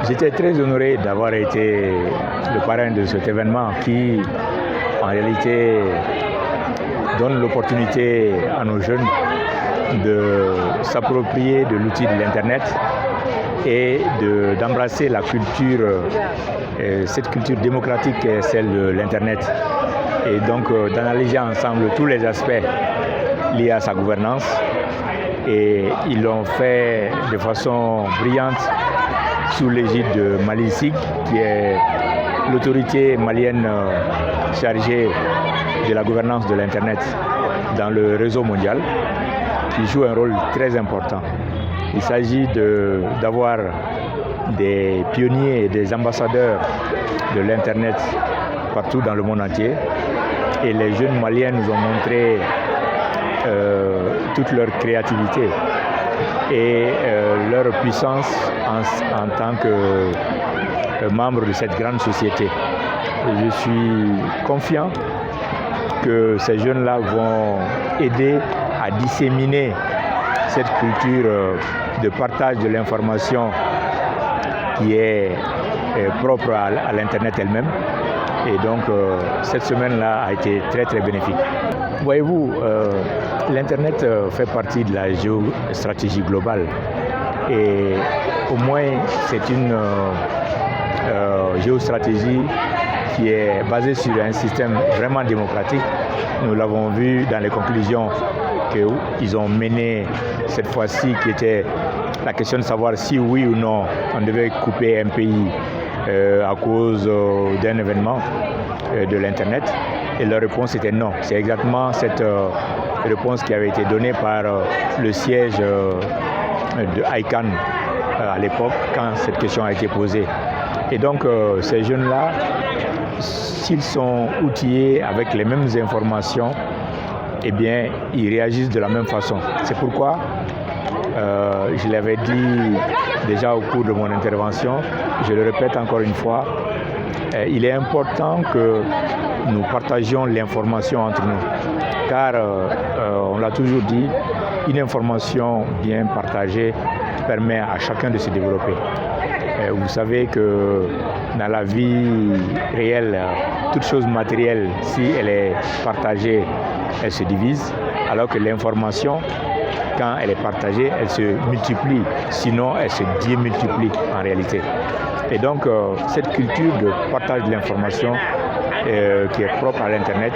J'étais très honoré d'avoir été le parrain de cet événement qui, en réalité, donne l'opportunité à nos jeunes de s'approprier de l'outil de l'Internet et d'embrasser la culture, cette culture démocratique qui est celle de l'Internet. Et donc d'analyser ensemble tous les aspects liés à sa gouvernance. Et ils l'ont fait de façon brillante sous l'égide de Mali SIG, qui est l'autorité malienne chargée de la gouvernance de l'Internet dans le réseau mondial, qui joue un rôle très important. Il s'agit d'avoir des pionniers et des ambassadeurs de l'Internet partout dans le monde entier. Et les jeunes Maliens nous ont montré toute leur créativité et leur puissance en tant que membres de cette grande société. Et je suis confiant que ces jeunes-là vont aider à disséminer cette culture de partage de l'information qui est propre à l'Internet elle-même. Et donc, cette semaine-là a été très, très bénéfique. Voyez-vous, l'Internet fait partie de la géostratégie globale. Et au moins, c'est une géostratégie qui est basée sur un système vraiment démocratique. Nous l'avons vu dans les conclusions qu'ils ont menées cette fois-ci, qui était la question de savoir si oui ou non on devait couper un pays à cause d'un événement de l'Internet. Et leur réponse était non. C'est exactement cette réponse qui avait été donnée par le siège de ICANN à l'époque, quand cette question a été posée. Et donc, ces jeunes-là, s'ils sont outillés avec les mêmes informations, eh bien, ils réagissent de la même façon. C'est pourquoi, je l'avais dit déjà au cours de mon intervention, je le répète encore une fois, il est important que nous partagions l'information entre nous. Car, on l'a toujours dit, une information bien partagée permet à chacun de se développer. Vous savez que dans la vie réelle, toute chose matérielle, si elle est partagée, elle se divise, alors que l'information, quand elle est partagée, elle se multiplie, sinon elle se démultiplie en réalité. Et donc, cette culture de partage de l'information qui est propre à l'Internet